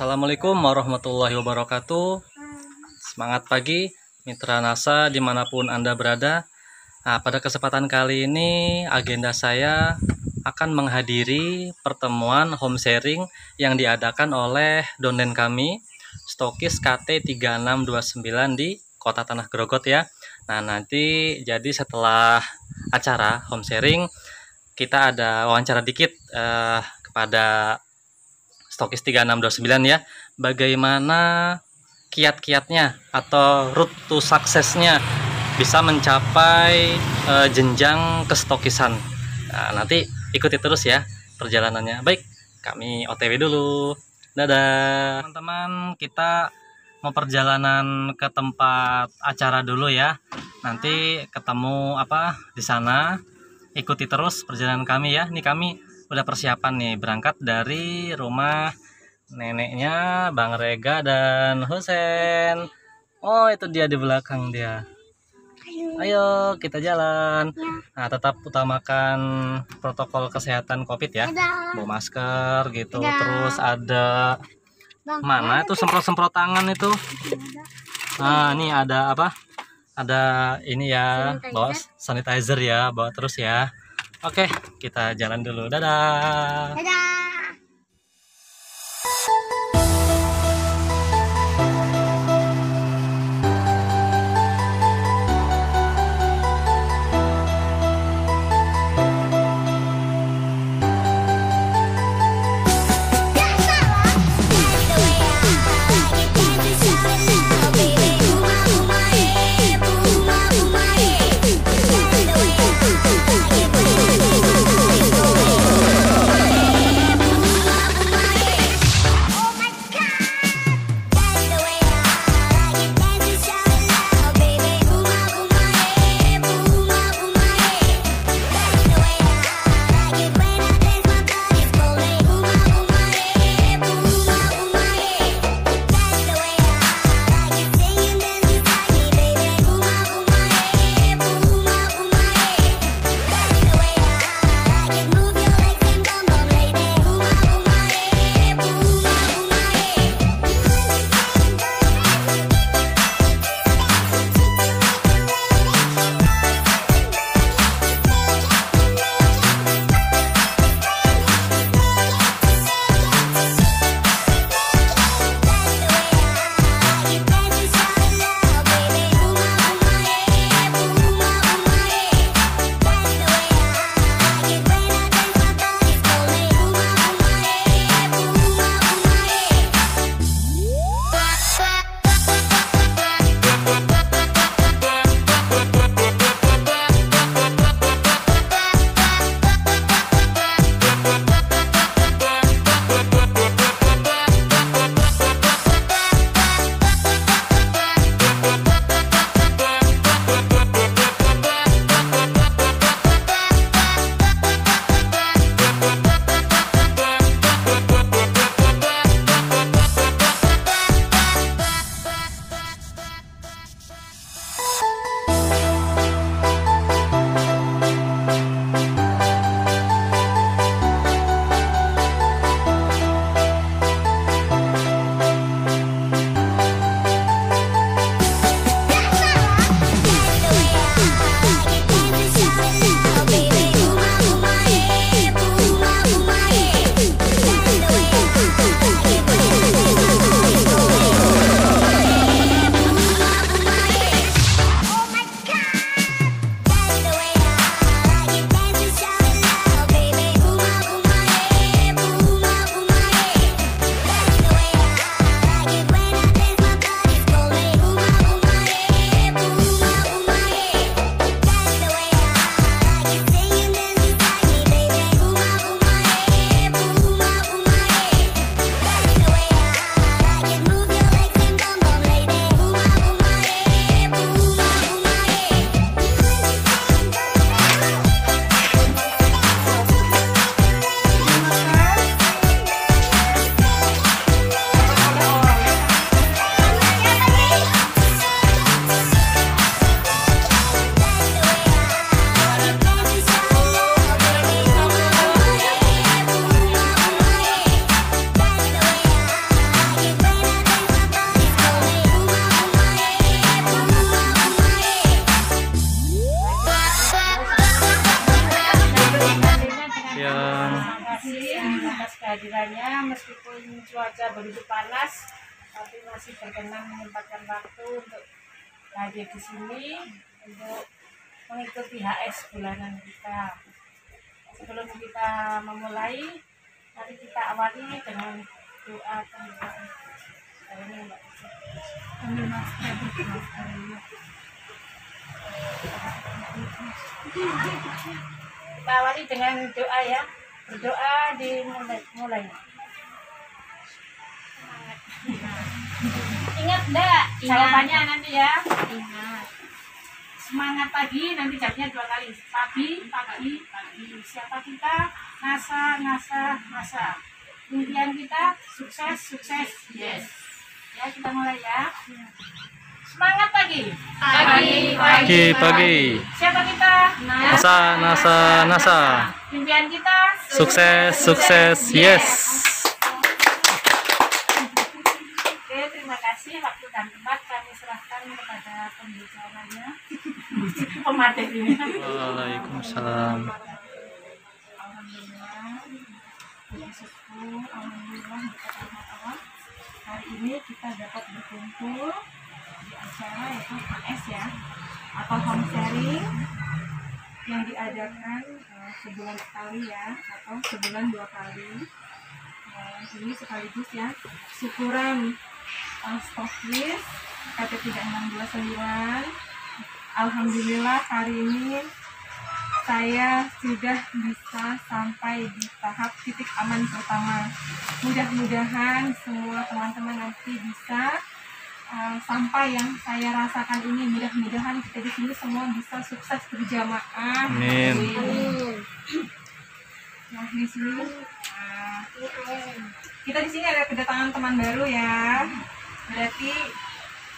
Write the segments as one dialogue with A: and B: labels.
A: Assalamualaikum warahmatullahi wabarakatuh. Semangat pagi mitra NASA dimanapun Anda berada. Nah, pada kesempatan kali ini agenda saya akan menghadiri pertemuan home sharing yang diadakan oleh donen kami Stokis KT3629 di Kota Tanah Grogot ya. Nah, nanti jadi setelah acara home sharing kita ada wawancara dikit kepada Stokis 3629 ya, bagaimana kiat-kiatnya atau route to suksesnya bisa mencapai jenjang kestokisan. Nah, nanti ikuti terus ya perjalanannya. Baik, kami OTW dulu. Dadah teman-teman, kita mau perjalanan ke tempat acara dulu ya. Nanti ketemu di sana. Ikuti terus perjalanan kami ya. Ini kami udah persiapan nih berangkat dari rumah neneknya Bang Rega dan Husen. Oh, itu dia di belakang dia. Ayo kita jalan. Nah, tetap utamakan protokol kesehatan COVID ya. Bawa masker gitu. Terus ada mana itu semprot-semprot tangan itu. Nah, ini ada ada ini ya, bawa sanitizer ya, bawa terus ya. Oke, kita jalan dulu. Dadah.
B: Dadah. kasih atas kehadirannya, meskipun cuaca begitu panas, tapi masih berkenan menyempatkan waktu untuk hadir di sini untuk mengikuti HS bulanan kita. Sebelum kita memulai, mari kita awali dengan doa pembukaan. Ini Mbak. Kita awali dengan doa ya. Berdoa dimulai. Ingat enggak jawabannya nanti ya? Ingat. Semangat pagi, nanti jawabnya 2 kali. Pagi. Siapa kita? NASA. Impian kita sukses. Yes. Ya, kita mulai ya. Semangat pagi.
A: Pagi.
B: Siapa kita?
A: NASA.
B: Impian kita
A: Sukses. Yes.
B: Oke, terima kasih. Waktu dan tempat kami serahkan kepada pembicaranya. Pematerinya.
A: Waalaikumsalam.
B: Alhamdulillah. Alhamdulillah berkat Allah. Hari ini kita dapat berkumpul di acara yaitu HS ya, atau home sharing yang diadakan sebulan sekali ya, atau sebulan 2 kali. Ini sekaligus ya syukuran stoklis KP 3629. Alhamdulillah hari ini saya sudah bisa sampai di tahap titik aman pertama. Mudah-mudahan semua teman-teman nanti bisa sampai yang saya rasakan ini. Mudah-mudahan kita di sini semua bisa sukses berjamaah.
A: Amin.
B: Nah, di sini kita di sini ada kedatangan teman baru ya. Berarti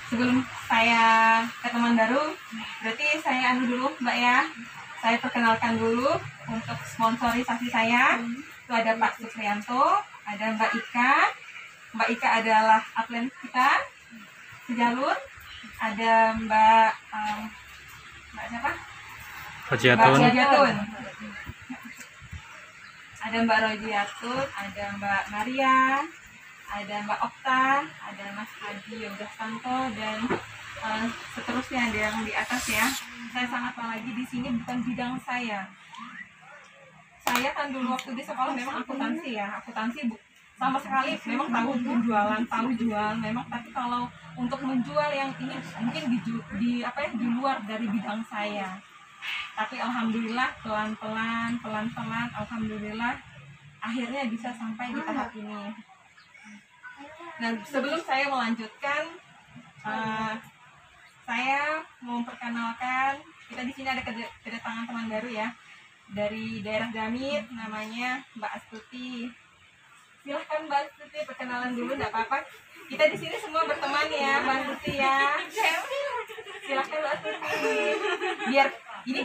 B: sebelum saya ke teman baru, berarti saya dulu Mbak ya. Saya perkenalkan dulu untuk sponsorisasi saya. Itu ada Pak Suprianto, ada Mbak Ika. Mbak Ika adalah atlet kita sejalur. Ada Mbak siapa? Rojiatun. Ada Mbak Rojiatun, ada Mbak Maria, ada Mbak Okta, ada Mas Hadi Yogastanto, dan seterusnya ada yang di atas ya. Saya sangat lagi di sini bukan bidang saya. Saya kan dulu waktu di sekolah memang akuntansi ya, sama sekali memang tahu jual memang, tapi kalau untuk menjual yang ini mungkin di luar dari bidang saya. Tapi alhamdulillah pelan-pelan alhamdulillah akhirnya bisa sampai di tahap ini. Nah, sebelum saya melanjutkan, saya mau memperkenalkan, kita di sini ada kedatangan teman baru ya, dari daerah Damit, namanya Mbak Astuti. Silahkan Mbak Astuti perkenalan dulu, nggak apa-apa. Kita di sini semua berteman ya, Mbak Astuti ya. Silahkan Mbak Astuti. Biar ini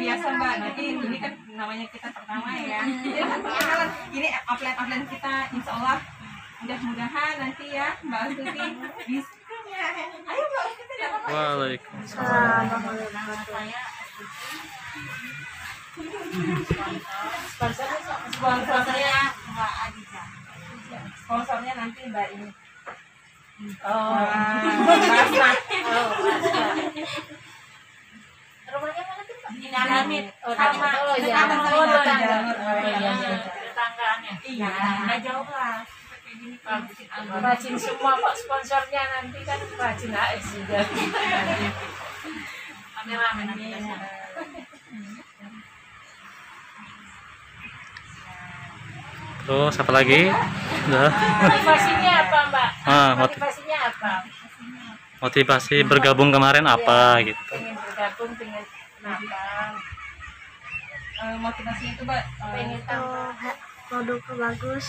B: biasa Mbak, nanti ini kan namanya kita pertama ya. Silahkan perkenalan. Ini upline kita, insya Allah mudah-mudahan nanti ya Mbak Astuti bisa. Ayo Mbak Astuti.
A: Waalaikumsalam.
B: Sponsornya Mbak Adija. Sponsornya nanti Mbak ini. Rumahnya mana tuh Pak? Di Damit. Tetanggaannya. Iya, nggak jauh lah. Rajin semua Pak sponsornya nanti kan rajin HS juga. Amin.
A: Terus apa lagi? Udah.
B: Motivasinya apa Mbak? Motivasinya apa?
A: Motivasi bergabung kemarin apa gitu?
B: Pengen bergabung, pengen apa? Motivasinya itu Mbak pengen tahu
C: produknya bagus.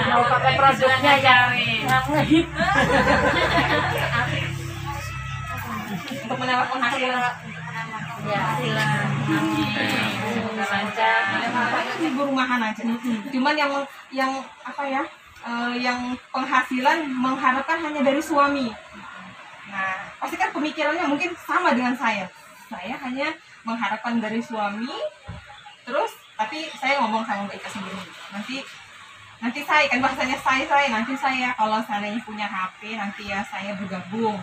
B: Mau pakai produknya yang untuk menambah penghasilan. Ya, lancar. Ibu rumahan aja. Cuman yang apa ya? Yang penghasilan mengharapkan hanya dari suami. Nah, pasti kan pemikirannya mungkin sama dengan saya. Saya hanya mengharapkan dari suami, terus Tapi saya ngomong sama Mbak Ika sendiri. Nanti saya kan bahasanya nanti saya kalau seandainya punya HP nanti ya saya bergabung.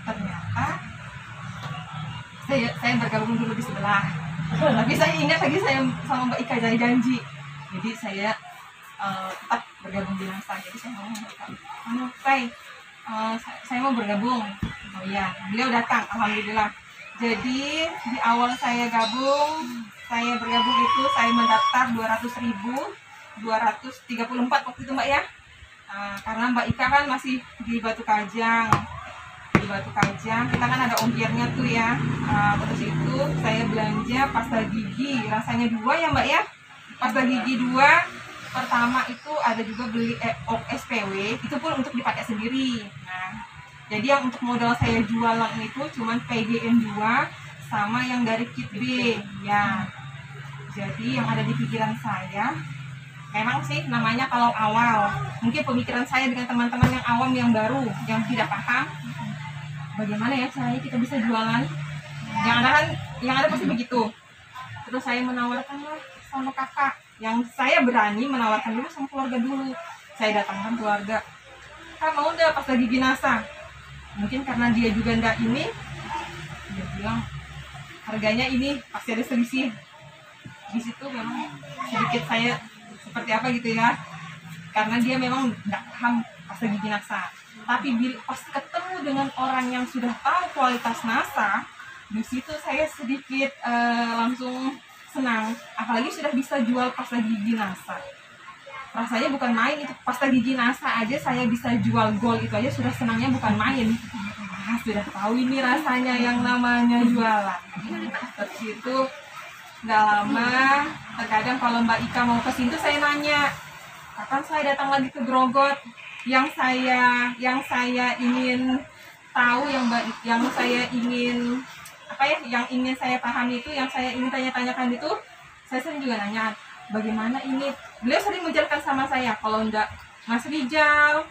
B: Ternyata saya bergabung dulu di sebelah. Tapi saya ingat lagi saya sama Mbak Ika janji. Jadi saya tetap bergabung di NASA. Jadi saya ngomong Mbak Ika, saya mau bergabung. Oh iya, beliau datang, alhamdulillah. Jadi di awal saya bergabung itu saya mendaftar 200.234 waktu itu Mbak ya. Karena Mbak Ika kan masih di Batu Kajang. Kita kan ada ongkirnya tuh ya. Terus itu saya belanja pasta gigi, rasanya 2 ya Mbak ya. Pasta gigi 2. Pertama itu ada juga beli SPW, itu pun untuk dipakai sendiri. Nah, jadi yang untuk modal saya jualan itu cuman PGN 2 sama yang dari kit B ya. Jadi yang ada di pikiran saya, memang sih namanya kalau awal, mungkin pemikiran saya dengan teman-teman yang awam, yang baru, yang tidak paham bagaimana ya caranya kita bisa jualan. Yang ada pasti begitu. Terus saya menawarkan lah sama kakak, yang saya berani menawarkan dulu sama keluarga dulu. Saya datangkan keluarga, Kak mau nggak pasta gigi NASA? Mungkin karena dia juga nggak ini, dia bilang harganya ini pasti ada selisih. Di situ memang sedikit saya seperti apa gitu ya, karena dia memang nggak paham pasta gigi NASA. Tapi pas ketemu dengan orang yang sudah tahu kualitas NASA, di situ saya sedikit langsung senang. Apalagi sudah bisa jual pasta gigi NASA. Rasanya bukan main itu, pasta gigi NASA aja saya bisa jual gold, itu aja sudah senangnya bukan main. Sudah tahu ini rasanya yang namanya jualan. Terus itu nggak lama, terkadang kalau Mbak Ika mau ke situ saya nanya, kapan saya datang lagi ke Grogot? Yang saya ingin tahu, yang saya ingin yang ingin saya pahami itu, yang saya ingin tanya-tanyakan itu, saya sering juga nanya, bagaimana ini? Beliau sering menjelaskan sama saya, kalau enggak Mas Rijal,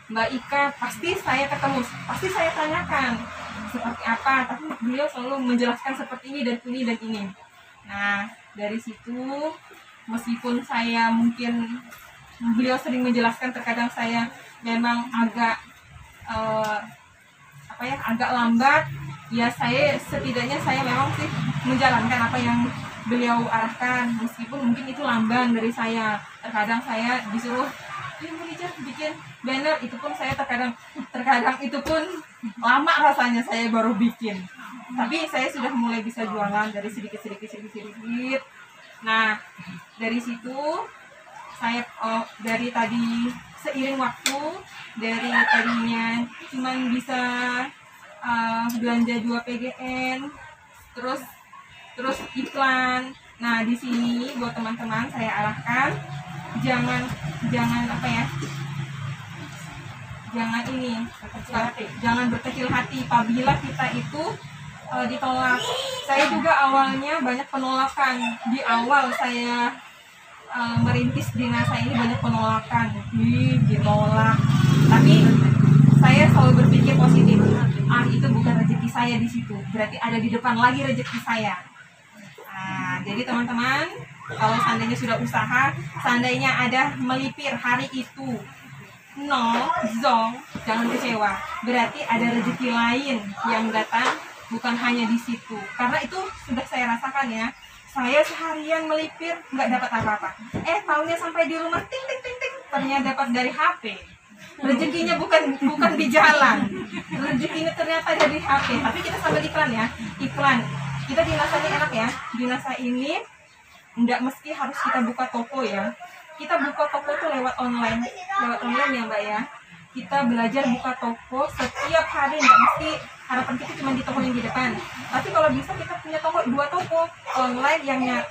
B: Mbak Ika, pasti saya ketemu, pasti saya tanyakan seperti apa, tapi beliau selalu menjelaskan seperti ini dan ini dan ini. Nah, dari situ meskipun saya mungkin beliau sering menjelaskan, terkadang saya memang agak agak lambat. Ya setidaknya saya memang sih menjalankan apa yang beliau arahkan, meskipun mungkin itu lamban dari saya. Terkadang saya disuruh bikin banner, itu pun saya terkadang itu pun lama rasanya saya baru bikin. Tapi saya sudah mulai bisa jualan dari sedikit. Nah, dari situ saya dari tadi seiring waktu, dari tadinya cuman bisa belanja 2 PGN, terus iklan. Nah, di sini buat teman-teman saya arahkan jangan berkecil hati apabila kita itu ditolak. Saya juga awalnya banyak penolakan. Di awal saya merintis di NASA ini banyak penolakan, ditolak. Tapi saya selalu berpikir positif. Itu bukan rezeki saya di situ. Berarti ada di depan lagi rezeki saya. Nah, jadi teman-teman, kalau seandainya sudah usaha, seandainya ada melipir hari itu 0, zong, jangan kecewa. Berarti ada rezeki lain yang datang, bukan hanya di situ. Karena itu sudah saya rasakan ya. Saya seharian melipir nggak dapat apa-apa. Tahunya sampai di rumah ting ting ting ting, ternyata dapat dari HP. Rezekinya bukan di jalan. Rezekinya ternyata ada di HP. Tapi kita sambil iklan ya. Iklan. Kita di NASA ini enak ya. Di NASA ini nggak mesti harus kita buka toko ya. Kita buka toko tuh lewat online ya Mbak ya. Kita belajar buka toko setiap hari, nggak mesti harapan kita cuma di toko yang di depan. Tapi kalau bisa kita punya toko, 2 toko online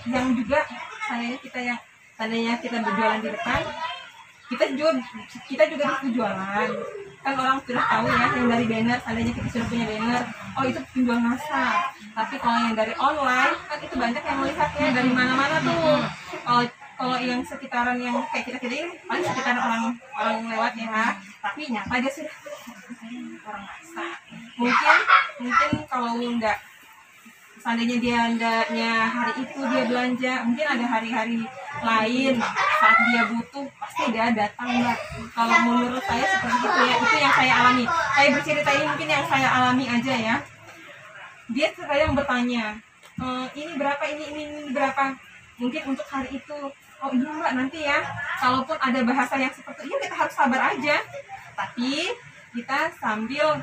B: yang juga seandainya kita berjualan di depan, kita juga bisa jualan. Kan orang sudah tahu ya, yang dari banner, seandainya kita sudah punya banner, itu penjual NASA. Tapi kalau yang dari online kan itu banyak yang melihatnya dari mana-mana tuh. Kalau yang sekitaran yang kayak kita ini paling sekitaran orang lewat ya, tapi nyata aja sih orang NASA. Mungkin kalau nggak seandainya dia andanya hari itu dia belanja, mungkin ada hari-hari lain saat dia butuh pasti dia datang Mbak. Kalau menurut saya seperti itu ya, itu yang saya alami. Saya bercerita ini mungkin yang saya alami aja ya. Dia terkadang bertanya, ini berapa, ini berapa, mungkin untuk hari itu. Oh iya Mbak, nanti ya, kalaupun ada bahasa yang seperti itu kita harus sabar aja, tapi kita sambil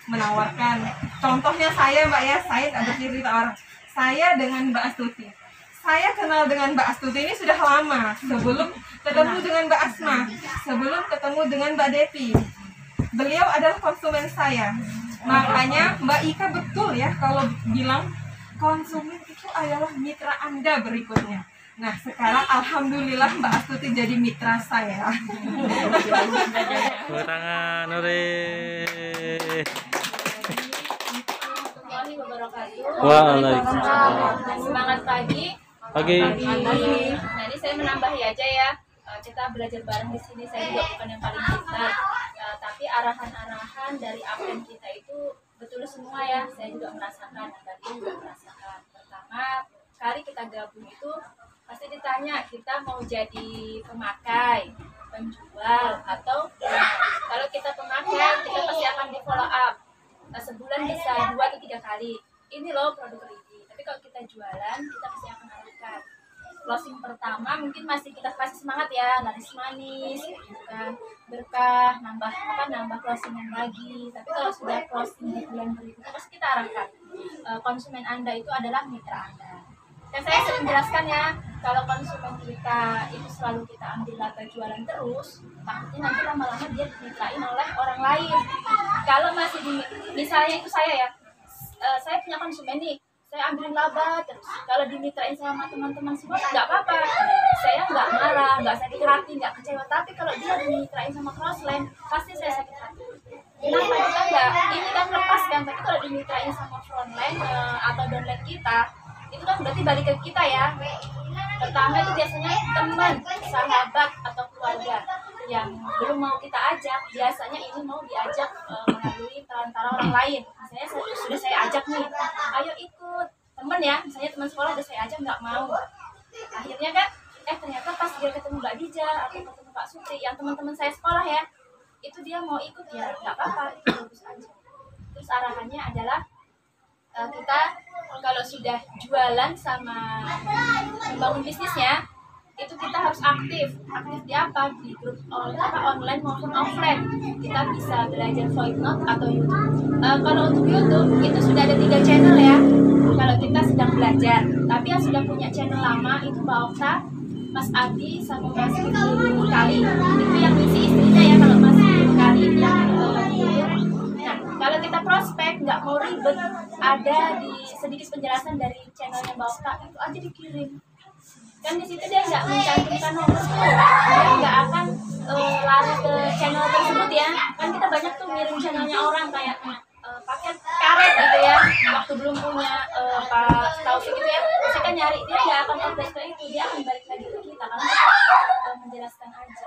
B: menawarkan. Contohnya saya Mbak ya, saya nggak bercerita orang, saya dengan Mbak Astuti, saya kenal dengan Mbak Astuti ini sudah lama, sebelum ketemu dengan Mbak Asma, sebelum ketemu dengan Mbak Devi. Beliau adalah konsumen saya, makanya Mbak Ika betul ya kalau bilang konsumen itu adalah mitra Anda berikutnya. Nah sekarang alhamdulillah Mbak Astuti jadi mitra saya.
A: Kurangan Nuri. Waalaikumsalam.
D: Semangat pagi.
A: Pagi.
D: Nah ini saya menambahi aja ya. Kita belajar bareng di sini. Saya juga bukan yang paling pintar, tapi arahan-arahan dari absen kita itu betul semua ya. Saya juga merasakan, dan tadi juga merasakan. Pertama kali kita gabung itu pasti ditanya kita mau jadi pemakai, penjual, atau kalau kita pemakai kita pasti akan di follow up. Sebulan bisa 2 atau 3 kali. Ini loh produk ini. Tapi kalau kita jualan kita pasti akan arahkan. Closing pertama mungkin masih kita kasih semangat ya, laris manis gitu kan, berkah, nambah closingan lagi. Tapi kalau sudah closing di bulan berikutnya pasti kita arahkan, konsumen Anda itu adalah mitra Anda. Dan saya sering jelaskan ya, kalau konsumen kita itu selalu kita ambil laba jualan terus, takutnya nanti lama-lama dia dimitrain oleh orang lain. Kalau masih misalnya itu saya ya, saya punya konsumen nih, saya ambilin laba terus. Kalau dimitrain sama teman-teman semua nggak apa-apa, saya nggak marah, nggak sakit hati, nggak kecewa. Tapi kalau dia dimitrain sama crossline, pasti saya sakit hati. Kenapa kita nggak ini kan lepas kan? Tapi kalau dimitrain sama frontline atau downline kita, itu kan berarti balik ke kita ya. Pertama itu biasanya teman, sahabat atau keluarga yang belum mau kita ajak, biasanya ini mau diajak melalui perantara orang lain. Misalnya sudah saya ajak nih, ayo ikut teman ya, misalnya teman sekolah udah saya ajak nggak mau. Akhirnya kan ternyata pas dia ketemu Mbak Dija atau ketemu Pak Sutri yang teman-teman saya sekolah ya, itu dia mau ikut ya nggak apa-apa, itu bagus aja. Terus arahannya adalah kita kalau sudah jualan sama membangun bisnisnya itu kita harus aktif di apa, di grup online maupun offline. Kita bisa belajar voice note atau YouTube. Kalau untuk YouTube itu sudah ada 3 channel ya kalau kita sedang belajar. Tapi yang sudah punya channel lama itu Mbak Okta, Mas Adi sama Mas Kali. Itu yang ngisi istrinya ya, kalau Mas Kali yang nah, kalau kita prospek nggak mau ribet, ada di sedikit penjelasan dari channelnya Mbak Okta, itu aja dikirim. Kan di situ dia nggak mencantumkan nomor tuh, dia nggak akan lari ke channel tersebut ya. Kan kita banyak tuh ngirim channelnya orang kayak paket karet gitu ya, waktu belum punya Pak Taufik gitu ya, saya kan nyari, dia nggak akan update ke itu, dia akan balik lagi ke kita karena kita menjelaskan aja.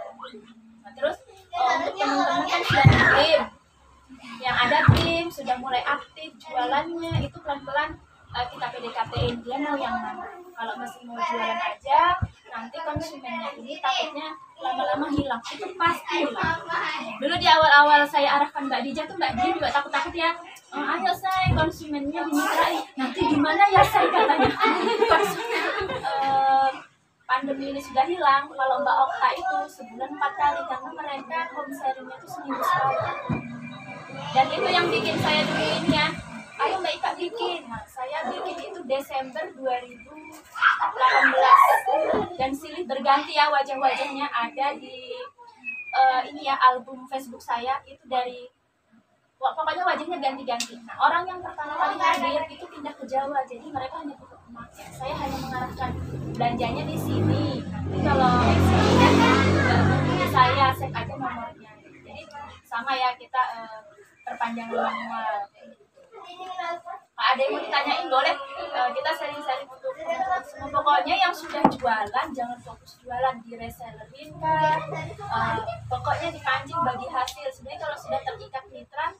D: Nah, terus untuk teman-teman kan sudah tim, yang ada tim sudah mulai aktif jualannya, itu pelan-pelan kita PDKT-in dia mau yang mana. Kalau masih mau jualan aja, nanti konsumennya ini takutnya lama-lama hilang, itu pasti hilang. Dulu di awal-awal saya arahkan Mbak Dija tuh, Mbak Dija juga takut-takut ya, ayo say konsumennya dimitrai, nanti gimana ya say katanya. Konsumen pandemi ini sudah hilang. Kalau Mbak Okta itu sebulan 4 kali karena mereka home sharingnya itu seminggu sekali. Dan itu yang bikin saya dulu ini ya, ayo Mbak Ika bikin. Nah, saya bikin itu Desember 2018 dan silih berganti ya wajah-wajahnya, ada di ini ya album Facebook saya itu dari pokoknya wajahnya ganti-ganti. Nah, orang yang pertama kali hadir itu pindah ke Jawa, jadi mereka hanya butuh pemakai. Saya hanya mengarahkan belanjanya di sini. Nanti kalau saya save aja nomornya. Jadi sama ya, kita perpanjang manual. Ada yang mau ditanyain boleh, kita sering-sering untuk semua. Pokoknya yang sudah jualan jangan fokus jualan, di resellerin kan, pokoknya dipancing bagi hasil. Sebenarnya kalau sudah terikat mitra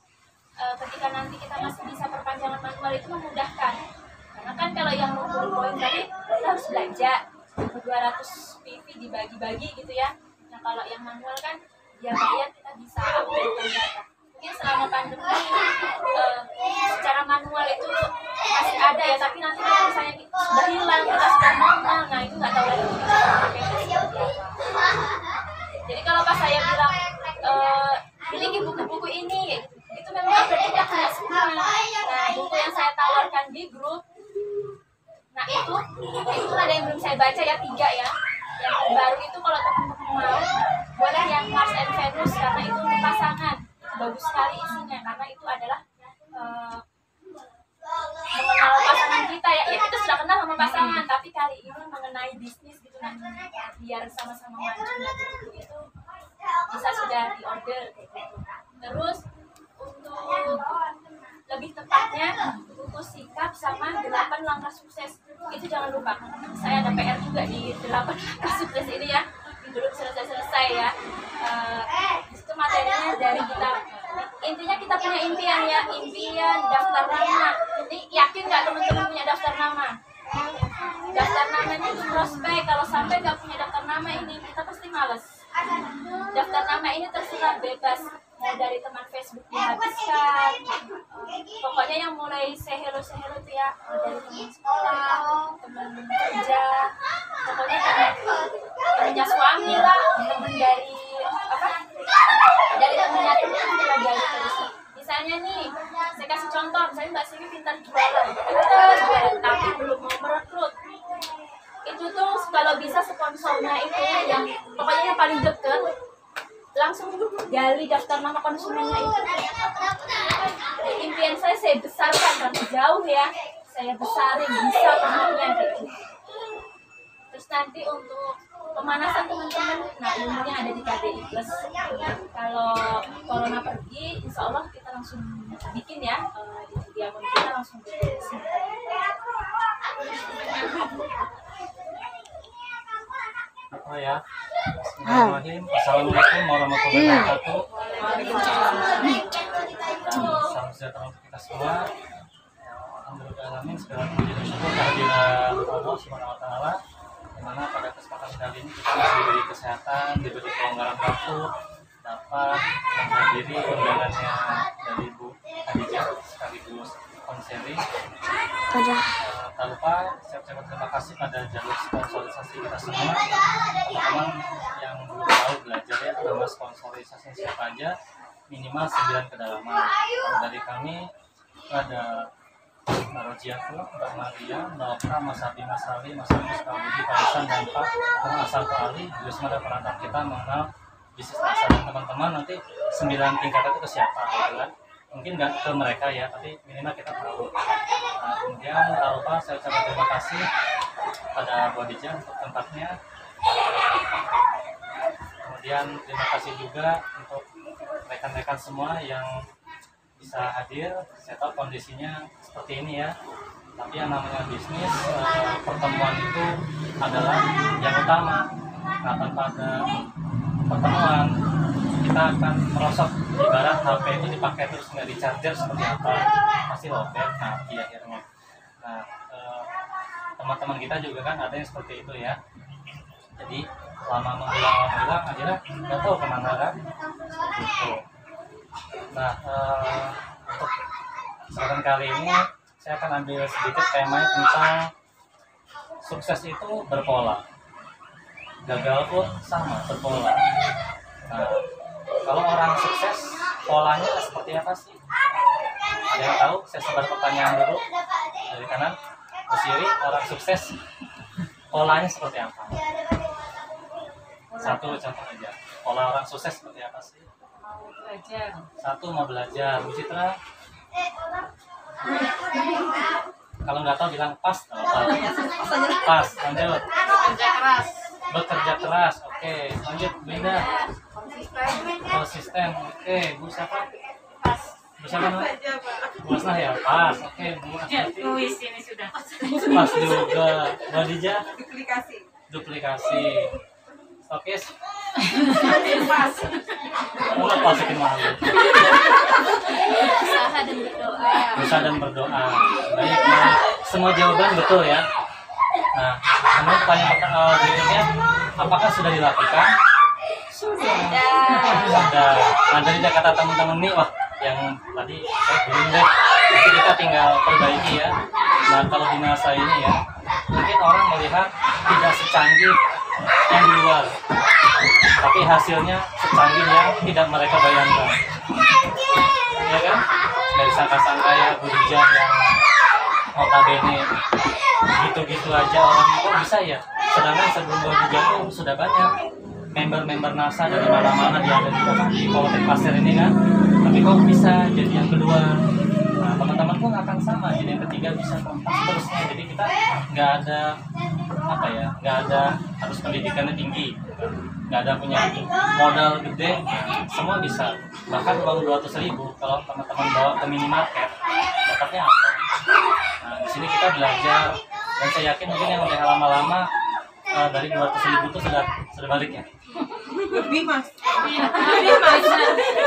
D: ketika nanti kita masih bisa perpanjangan manual itu memudahkan. Karena kan kalau yang mau poin tadi kita harus belanja 200 PV dibagi-bagi gitu ya. Nah kalau yang manual kan dia bayar kita bisa update data. Mungkin selama pandemi secara manual itu masih ada ya, tapi nanti kalau misalnya sudah hilang kita sudah normal, nah itu nggak tahu lagi kita pakai seperti apa. Jadi kalau pas saya bilang miliki buku-buku ini, itu memang update kita punya semua. Nah buku yang saya tawarkan di grup, nah itu ada yang belum saya baca ya, 3 ya. Yang terbaru itu kalau teman-teman mau boleh yang Mars and Venus, karena itu untuk pasangan, bagus sekali isinya, karena itu adalah mengenal pasangan kita ya. Ya kita sudah kenal sama pasangan, tapi kali ini mengenai bisnis gitu, nah biar sama-sama maju. Nah buku itu bisa sudah di order kayak gitu. Terus untuk lebih tepatnya buku sikap sama 8 langkah sukses itu jangan lupa. Saya ada PR juga di 8 langkah sukses ini ya, belum selesai ya. Di situ materinya dari kita, intinya kita punya impian ya, impian daftar nama. Ini yakin nggak teman-teman punya daftar nama? Daftar namanya itu prospek. Kalau sampai nggak punya daftar nama ini kita pasti males. Daftar nama ini terserah, bebas, mau dari teman Facebook dihabiskan, pokoknya yang mulai say hello tuh ya, dari teman sekolah, teman kerja, pokoknya temannya suami lah, teman dari apa, dari temannya dari terus. Misalnya nih, saya kasih contoh, misalnya Mbak Siwi pintar jualan, tapi belum mau merekrut. Itu tuh kalau bisa sponsornya itu yang pokoknya yang paling deket, langsung gali daftar nama konsumennya itu. Impian saya besarkan, karena jauh ya, saya besarin bisa tahapnya gitu. Terus nanti untuk pemanasan teman-teman, nah ilmunya ada di KBI Plus. Kalau corona pergi, insya Allah kita langsung bikin ya, di akun kita langsung bikin.
A: Oh ya. Bismillahirrahmanirrahim. Assalamualaikum warahmatullahi wabarakatuh. Salam sejahtera untuk kita semua. Alhamdulillahirrahmanirrahim. Segala puji dan syukur kehadiran Allah Subhanahu wa taala, di mana pada kesempatan kali ini kita masih diberi kesehatan, diberi kelonggaran waktu, dapat menghadiri undangannya dari Bu Khadijah sekaligus konseling. Tak lupa saya ucapkan terima kasih pada jalur sponsorisasi kita semua, teman-teman yang belum tahu belajar ya nama sponsorisasi siapa aja, minimal 9 kedalaman. Dari kami ada Mbak Rojiaku, Mbak Maria, Mbak Oka, Mas Abi, Mas Ali, Mas Agus, Pak Budi, Pak Isan, dan Pak Asal Pak Ali. Juga semua ada perantara kita mengenal bisnis pasar, dan teman-teman nanti 9 tingkat itu ke siapa gitu kan. Mungkin nggak ke mereka ya, tapi minimal kita tahu. Nah, kemudian tak lupa saya ucapkan terima kasih pada Bu Khadijah untuk tempatnya. Kemudian terima kasih juga untuk rekan-rekan semua yang bisa hadir. Saya tahu kondisinya seperti ini ya, tapi yang namanya bisnis, pertemuan itu adalah yang utama. Nah, tanpa ada pertemuan kita akan merosot, ibarat HP itu dipakai terus nggak di charger seperti apa, pasti lowbat, mati akhirnya. Nah, teman-teman kita juga kan ada yang seperti itu ya, jadi lama menghilang akhirnya nggak tahu kemana kan, seperti itu. Nah, untuk kesempatan kali ini saya akan ambil sedikit tema tentang sukses itu berpola, gagal pun sama berpola. Nah, kalau orang sukses, polanya seperti apa sih? Ada yang tahu? Saya sebar pertanyaan dulu dari kanan ke kiri. Orang sukses, polanya seperti apa? Satu contoh aja. Pola orang sukses seperti apa sih?
B: Mau belajar.
A: Satu, mau belajar. Bu Citra? Kalau nggak tahu bilang pas. Pas, lanjut.
B: Kerja keras.
A: Bekerja keras, oke. Lanjut, Linda. Konsisten, oke. Bu siapa?
B: Pas.
A: Bu siapa namanya? Bu Asnah ya, pas. Oke, Bu Asnah.
B: Kuis ini sudah.
A: Pas juga. Bu Khadijah?
B: Duplikasi.
A: Duplikasi. Oke, Apa sih malu?
D: Usaha dan berdoa.
A: Berusaha dan berdoa. Baik, semua jawaban betul ya. Nah, namun pertanyaan berikutnya, apakah sudah dilakukan?
B: Sudah.
A: Sudah. Nah, dari kata teman-teman nih, wah, yang tadi saya belum deh. Nanti kita tinggal perbaiki ya. Nah, kalau di NASA ini ya, mungkin orang melihat tidak secanggih yang di luar, tapi hasilnya secanggih yang tidak mereka bayangkan. Ya kan? Dari sangka-sangka ya, Budijah yang notabene gitu-gitu aja orang kok bisa ya. Sedangkan sebelum Budijah tuh sudah banyak member-member NASA dari mana-mana dia ada di Poltek Pasir ini kan. Tapi kok bisa jadi yang kedua? Nah, teman-teman pun akan sama, jadi yang ketiga bisa keempat seterusnya. Jadi kita nggak ada apa ya, nggak ada harus pendidikannya tinggi, nggak ada punya modal gede, semua bisa. Bahkan uang 200.000 kalau teman-teman bawa ke minimarket dapatnya apa? Nah, di sini kita belajar, dan saya yakin mungkin yang udah lama-lama dari 200.000 itu sudah balik ya.
B: Lebih mas. Lebih mas.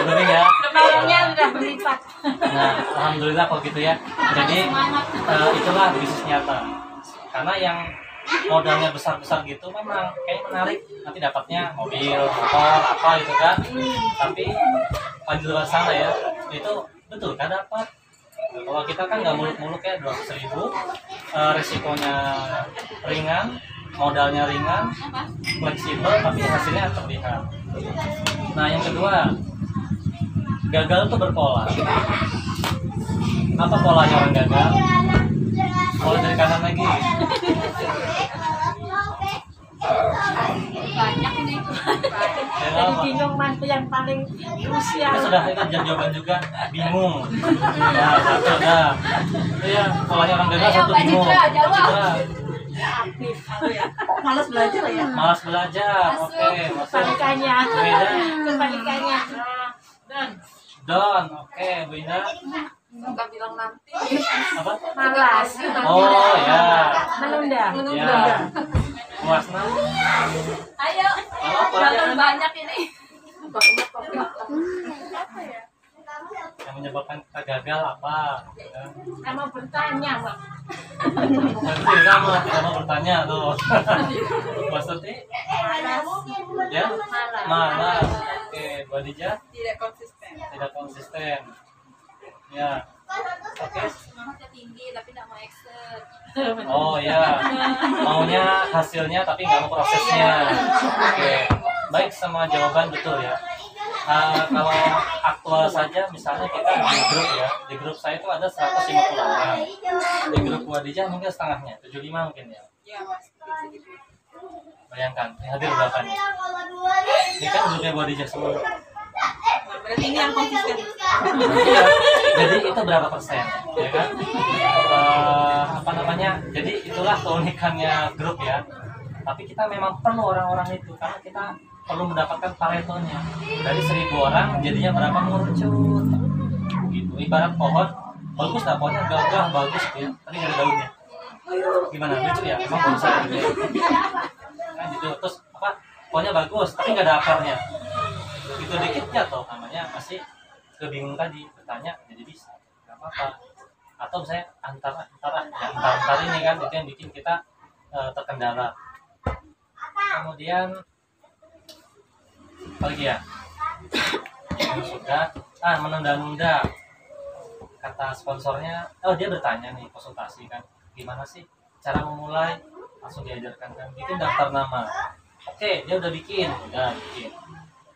A: Lebih ya.
B: Lebarannya udah berlipat.
A: Nah, alhamdulillah kalau gitu ya. Jadi itulah bisnis nyata. Karena yang modalnya besar-besar gitu memang kayak menarik, nanti dapatnya mobil, motor, apa gitu kan. Tapi di luar sana ya, itu betul kan dapat. Nah, kalau kita kan nggak muluk-muluk ya, 200.000, resikonya ringan, modalnya ringan, fleksibel, tapi hasilnya terlihat. Nah, yang kedua, gagal itu berpola. Apa polanya orang gagal? Mulai dari kanan lagi.
D: Banyak ini.
B: Jadi bingung mana yang paling krusial.
A: Kita sudah itu jawaban juga bingung. Nah, satu dah. Iya, polanya orang gagal satu bingung. Jawab.
B: Aktif ya. Malas belajar ya.
A: Malas belajar. Oke, masuk.
B: Kebalikannya.
A: Beda.
B: Kebalikannya.
A: Don, oke, Bu Indah.
B: Suka bilang nanti.
A: Apa?
B: Malas.
A: Oh ya.
B: Menunda.
A: Ya. Puasna.
D: Ayo.
A: Apa?
D: Jangan banyak ini.
A: Yang menyebabkan kita gagal apa?
B: Sama bertanya, Mbak.
A: Nanti sama tidak mau bertanya tuh. Maksudnya? Ya? Malas. Oke, Bu Adija?
B: Tidak konsisten.
A: Tidak konsisten. Ya. Oke.
D: Semangatnya tinggi tapi tidak mau action.
A: Oh ya, maunya hasilnya tapi nggak mau prosesnya. Oke, baik, semua jawaban betul ya. Kalau aktual saja, misalnya kita di grup ya, di grup saya itu ada 150 orang. Di grup Wadijah mungkin setengahnya, 75 mungkin ya.
B: Iya, Mas.
A: Bayangkan, ini hadir berapa nih? Ini kan grupnya Wadijah semua.
B: Berarti ini yang konsisten.
A: Iya. Jadi itu berapa persen, ya kan? Apa namanya? Jadi itulah keunikannya grup ya. Tapi kita memang perlu orang-orang itu karena kita perlu mendapatkan paretonya. Dari 1.000 orang jadinya berapa mengerucut. Gitu. Ibarat pohon, bagus lah pohonnya, gagah, bagus gitu ya. Tapi nggak ada daunnya. Gimana? Lucu ya? Emang bagus aja gitu ya. Kan gitu. Terus apa? Pohonnya bagus, tapi nggak ada akarnya. Itu dikit jatuh, namanya masih kebingung tadi, bertanya jadi bisa, nggak apa-apa. Atau misalnya antara ini kan itu yang bikin kita terkendala. Kemudian apa lagi ya? Sudah menunda-nunda. Kata sponsornya, dia bertanya nih, konsultasi kan, gimana sih cara memulai? Langsung diajarkan kan, bikin daftar nama. Oke, dia udah bikin.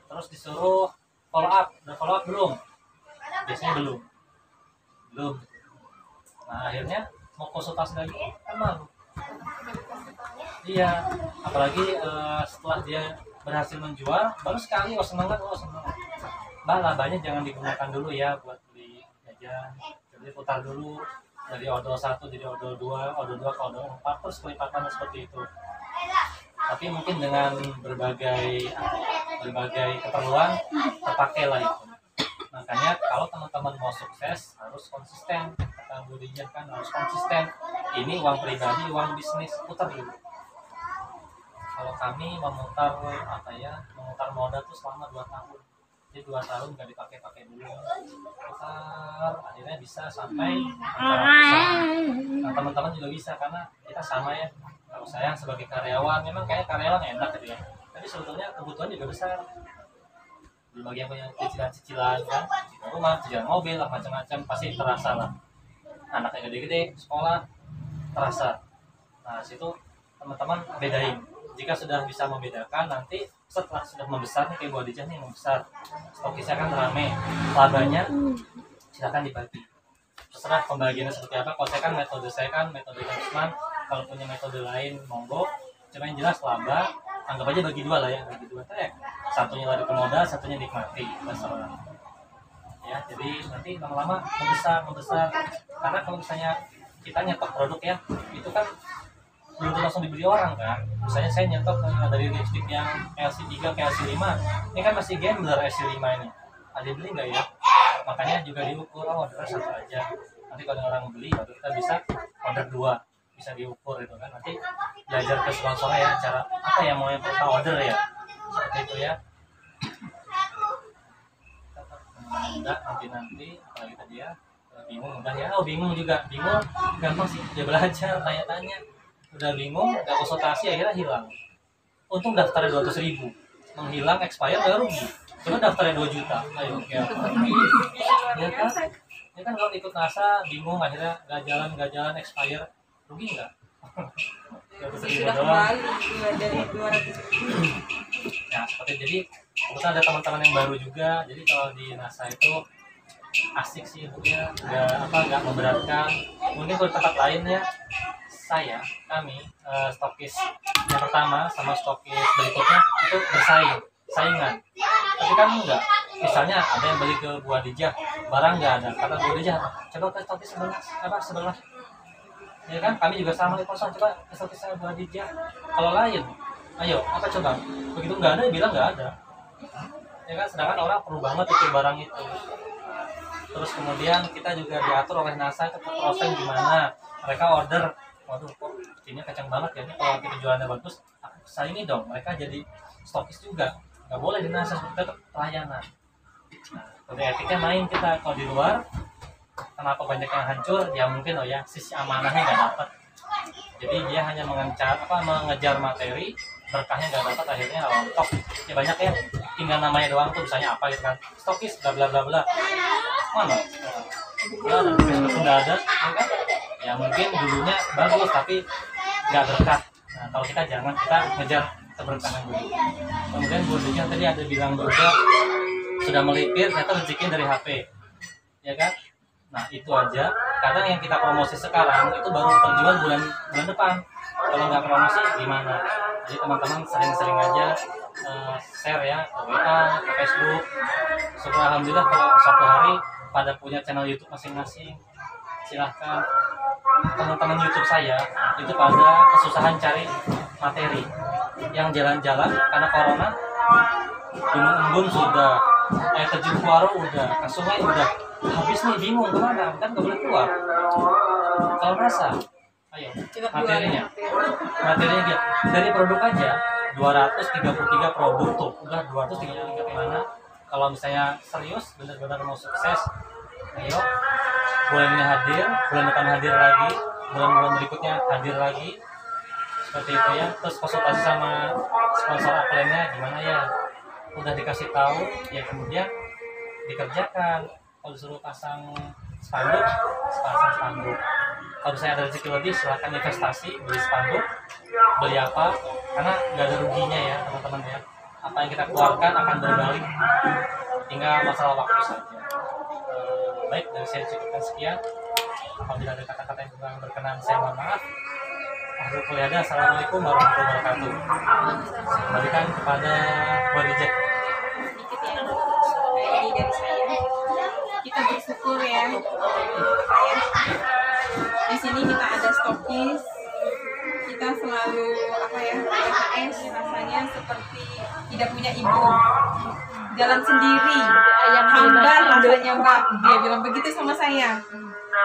A: Terus disuruh follow up, udah follow up belum? Biasanya belum. Nah, akhirnya mau konsultasi lagi kan malu. Iya, apalagi setelah dia berhasil menjual, baru sekali seneng kan, seneng. Labanya jangan digunakan dulu ya buat beli jajan. Jadi putar dulu dari odol 1 jadi odol 2, odol 2 ke odol 4, terus kelipatan seperti itu. Tapi mungkin dengan berbagai keperluan terpakai lah itu. Makanya kalau teman-teman mau sukses harus konsisten. Kata Bu Dijah kan harus konsisten. Ini uang pribadi, uang bisnis, putar dulu. Kalau kami memutar memutar moda tuh selama 2 tahun. Jadi 2 tahun nggak dipakai dulu, putar, akhirnya bisa sampai antara perusahaan. Nah, teman-teman juga bisa karena kita sama ya. Kalau saya sebagai karyawan, memang kayak karyawan enak gitu ya. Tapi sebetulnya kebutuhan juga besar. Belum lagi yang punya cicilan-cicilan kan, cicilan rumah, cicilan mobil lah, macam-macam pasti terasa lah. Anaknya gede-gede, sekolah terasa. Nah, situ teman-teman bedain. Jika sudah bisa membedakan, nanti setelah sudah membesar nih, kayak Bu Adijah nih membesar, stokisnya kan rame, labanya silakan dibagi. Terserah pembagiannya seperti apa. Kalau saya kan metode Hussman. Kalau punya metode lain monggo. Cuma yang jelas laba, anggap aja bagi 2 lah ya, bagi 2 teh. Satunya lari ke modal, satunya nikmati, terserah. Ya, jadi nanti lama-lama membesar. Karena kalau misalnya kita nyetok produk ya, itu kan belum langsung dibeli orang kan. Misalnya saya nyetok dari lipstick yang LC3 ke LC5, ini kan masih gambler LC5 ini, ada beli nggak ya? Makanya juga diukur, order 1 aja, nanti kalau ada orang beli baru kita bisa order 2, bisa diukur itu kan. Nanti belajar ke sponsornya ya, cara apa ya mau yang kita order ya, seperti itu ya. Enggak, nanti apalagi tadi ya, bingung udah ya. Bingung gampang sih, dia belajar tanya-tanya. Udah bingung, nggak konsultasi, akhirnya hilang. Untung daftarnya 200.000, menghilang, expire, udah rugi. Coba daftarnya 2 juta, ayo ya kan? Ya kan kalau ikut NASA, bingung, akhirnya nggak jalan, expire, rugi nggak? 200.000
B: Sudah
A: doang.
B: kembali dari 200.000.
A: Nah, seperti jadi, kebetulan ada teman-teman yang baru juga, jadi kalau di NASA itu asik sih, nggak memberatkan. Mungkin kalau tempat lain ya, kami stokis yang pertama sama stokis berikutnya itu saingan. Tapi kan enggak. Misalnya ada yang beli ke Bu Adijah, barang nggak ada, kata Bu Adijah, coba ke stokis sebelah. Ya kan, kami juga sama di kosong, coba ke stokis Bu Adijah. Kalau lain, ayo, apa coba? Begitu nggak ada, bilang nggak ada. Ya kan, sedangkan orang perlu banget itu barang itu. Terus kemudian kita juga diatur oleh NASA ke proses gimana. Mereka order, waduh kok ini kencang banget ya, ini kalau kita jualannya bagus, saya ini dong, mereka jadi stokis juga. Nggak boleh di NASA, tetap pelayanan. Nah, kode etiknya main kita. Kalau di luar, kenapa banyak yang hancur? Ya mungkin sisi amanahnya nggak dapat. Jadi dia hanya mengejar materi, berkahnya nggak dapat, akhirnya rontok. Ya banyak ya, tinggal namanya doang tuh, misalnya apa gitu kan, stokis bla bla bla bla. Mana? Facebook nggak ada, ya kan? Ya mungkin dulunya bagus tapi nggak berkah. Nah, kalau kita jangan, kita ngejar keberkahan dulu. Kemudian Bu Adijah tadi ada bilang juga sudah melipir, ternyata rezeki dari HP, ya kan? Nah itu aja. Kadang yang kita promosi sekarang itu baru terjual bulan depan. Kalau nggak promosi gimana? Jadi teman-teman sering-sering aja share ya ke WA, ke Facebook. Syukur alhamdulillah kalau satu hari pada punya channel YouTube masing-masing. Silahkan. Teman-teman YouTube saya itu pada kesusahan cari materi. Yang jalan-jalan karena corona, Gunung Embun sudah, air terjun Kuaro udah, ke sungai udah, habis nih, bingung kemana, kan nggak boleh keluar. Kalau rasa, ayo materinya dia dari produk aja 233 produk tuh, udah 233 kemana. Kalau misalnya serius, benar-benar mau sukses, ayo bulan ini hadir, bulan depan hadir lagi, bulan-bulan berikutnya hadir lagi, seperti itu ya. Terus konsultasi sama sponsor upline-nya gimana ya, udah dikasih tahu ya, kemudian dikerjakan. Kalau disuruh pasang spanduk, pasang spanduk. Kalau saya ada rezeki lebih, silahkan investasi, beli spanduk, beli apa, karena nggak ada ruginya ya teman-teman ya. Apa yang kita keluarkan akan berbalik, tinggal masalah waktu saja. Baik, dari saya cukupkan sekian. Apabila ada kata-kata yang kurang berkenan, saya mohon maaf. Assalamualaikum warahmatullahi wabarakatuh. Kembalikan kepada Bu Adijah.
B: Sedikit ya, ini dari saya. Kita bersyukur ya, di sini kita ada stokis, kita selalu PKS, rasanya seperti tidak punya ibu, jalan sendiri, hambar rasanya Mbak. Dia bilang begitu sama saya.